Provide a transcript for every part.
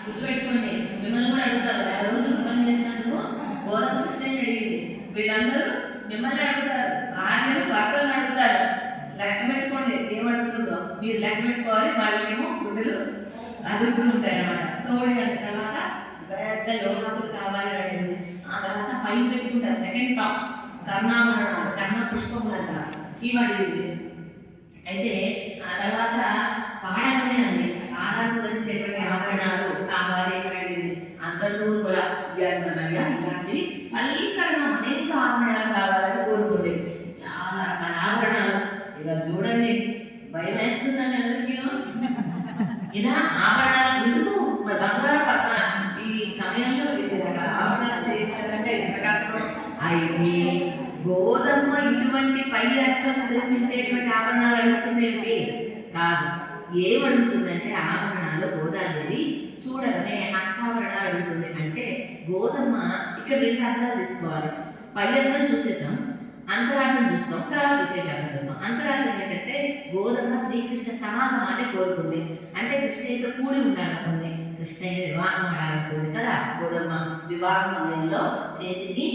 గుర్తుపెట్టుకోండి, మిమ్మల్ని కూడా అడుగుతారు. 6 రోజులు వ్రతం చేసినందుకు గోధుమ కృష్ణని అడిగింది. వీళ్ళందరూ మిమ్మల్ని అడుగుతారు, భార్యలు భర్తలను అడుగుతారు. లెక్క పెట్టుకోండి ఏమడుగుతుందో, మీరు లెక్క పెట్టుకోవాలి. వాళ్ళకేమో గుడ్డలు అదురుతూ ఉంటాయి అన్నమాట. తోడి తర్వాత పెద్ద లోహాకులు కావాలి అడిగింది. ఆ తర్వాత పైన పెట్టుకుంటారు సెకండ్ టాప్స్, కర్ణాభరణాలు, కర్ణ పుష్పములు అంటారు, ఇవి అడిగింది. అయితే ఆ తర్వాత పాడకమే అంది, కాలానికి ధరించేటువంటి ఆభరణాలు కావాలి అడిగింది. అంతటితో కూడా ఇవ్వాలన్నయ్యా ఇలాంటివి పల్లీకరణ అనేక ఆభరణాలు కావాలని కోరుకుంది. చాలా రకాల ఆభరణాలు. ఇక చూడండి, భయం వేస్తుందని అందరికీ. ఇలా ఆభరణాలు ఎందుకు మరి బంగారం పక్కన ఈ సమయంలో ఆభరణాలు చేయించాలంటే ఎంత కష్టం. అయితే గోధమ్మ ఇటువంటి పై అర్థం నిర్మించేటువంటి ఆభరణాలు అడుగుతుంది ఏంటి? కాదు, ఏమడుగుతుందంటే ఆభరణాలు గోదాదేవి చూడగానే హస్తాభరణాలు అడుగుతుంది. అంటే గోధమ్మ ఇక్కడ 2 అర్థాలు తీసుకోవాలి. పై అర్థం చూసేసాం, అంతరార్థం చూస్తాం, తర్వాత విశేషార్థం చూస్తాం. అంతరార్థం ఏంటంటే గోధమ్మ శ్రీకృష్ణ సమాగమాన్ని కోరుకుంది. అంటే కృష్ణయ్యతో కూడి ఉండాలనుకుంది, కృష్ణయ్య వివాహం ఆడాలనుకుంది కదా. గోధమ్మ వివాహ సమయంలో చేతికి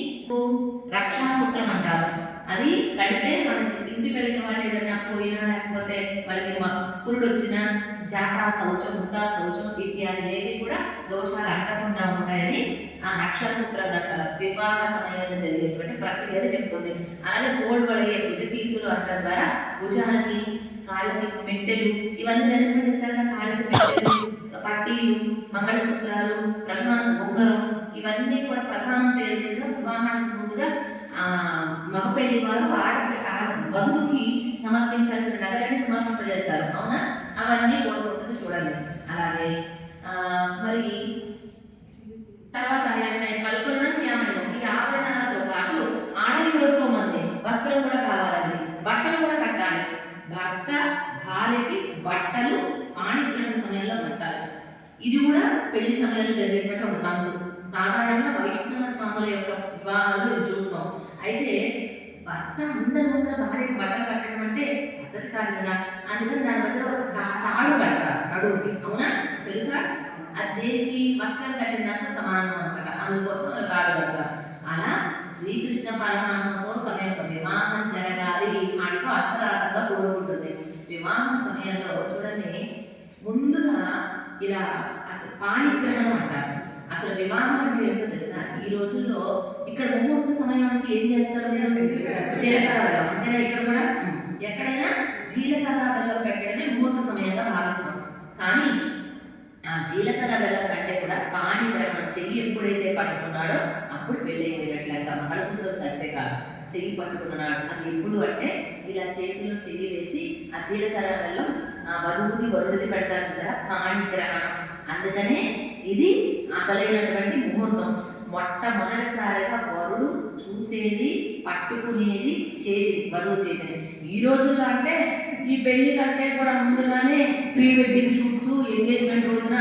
రక్షాసూత్రం అంటారు, అది కడితే మనం ఇంటి వెళ్ళిన వాళ్ళు ఏదైనా పోయినా లేకపోతే వాళ్ళకి పురుడు వచ్చినా జాటా శౌచం, ముఠా శౌచం ఇత్యాది ఏవి కూడా దోషాలు అంటకుండా ఉంటాయని ఆ రక్షాసూత్రం అంటారు. వివాహ సమయంలో జరిగేటువంటి ప్రక్రియని చెప్తుంది. అలాగే తోడు పడే భుజకీర్తులు అంటం ద్వారా భుజాలకి కాళ్ళకి మెట్టెలు ఇవన్నీ ధరింప చేస్తారు కదా. కాళ్ళకి మెట్టెలు, పట్టీలు, మంగళసూత్రాలు, ప్రధాన ఉంగరం, ఇవన్నీ కూడా ప్రధాన పేరు మీదుగా వివాహానికి ముందుగా మగ పెళ్లి వారు వధువుకి సమర్పించాల్సిన నగరాన్ని సమర్పింపజేస్తారు, అవునా? అవన్నీ కోరుకుంటుంది చూడండి. అలాగే మరి తర్వాత కల్పన న్యామణం, ఈ ఆభరణాలతో పాటు ఆడయుడుకోమంది వస్త్రం కూడా కావాలండి, బట్టలు కూడా కట్టాలి. భర్త భార్యకి బట్టలు పాణిగ్రహణ సమయంలో కట్టాలి. ఇది కూడా పెళ్లి సమయంలో జరిగేటువంటి ఒక తంతు. సాధారణంగా వైష్ణవ స్వాముల యొక్క వివాహాలు ఇది చూస్తాం. అయితే భర్త అందరి ముందర భార్యకి బట్టలు కట్టడం అంటే పద్ధతి కారణంగా, అందుకని దాని బదులు ఒక తాడు కట్టారు నడువుకి, అవునా? తెలుసా? అది దేనికి? వస్త్రం కట్టిన దాంతో సమానం అనమాట, అందుకోసం ఒక తాడు కట్టారు. అలా శ్రీకృష్ణ పరమాత్మతో తన యొక్క వివాహం జరగాలి అంటూ అర్థరార్థంగా కోరుకుంటుంది. వివాహం సమయంలో చూడండి, ముందుగా ఇలా అసలు పాణిగ్రహణం అంటారు. అసలు వివాహం అంటే ఏంటో తెలుసా? ఈ రోజుల్లో ఇక్కడ ముహూర్త సమయానికి ఏం చేస్తారు మీరు? జీలకర్ర బెల్లం, అంతేనా? ఇక్కడ కూడా ఎక్కడైనా జీలకర్ర బెల్లం పెట్టడమే ముహూర్త సమయంగా భావిస్తాం. కానీ ఆ జీలకర్ర బెల్లం కంటే కూడా పాణిగ్రహణం, చెయ్యి ఎప్పుడైతే పట్టుకున్నాడో అప్పుడు పెళ్ళి అయిపోయినట్లెక్క. మంగళసూత్రం కడితే కాదు, చెయ్యి పట్టుకున్నాడు. అది ఎప్పుడు అంటే ఇలా చేతిలో చెయ్యి వేసి ఆ జీలకర్ర బెల్లం వధువుకి వరుడిది పెడతారు సార్, పాణిగ్రహణం. అందుకనే ఇది అసలైనటువంటి ముహూర్తం. మొట్టమొదటిసారిగా వరుడు చూసేది, పట్టుకునేది చేతి, వధువు చేతిని. ఈ రోజుల్లో అంటే ఈ పెళ్లి కంటే కూడా ముందుగానే ప్రీ వెడ్డింగ్ షూట్స్, ఎంగేజ్మెంట్ రోజున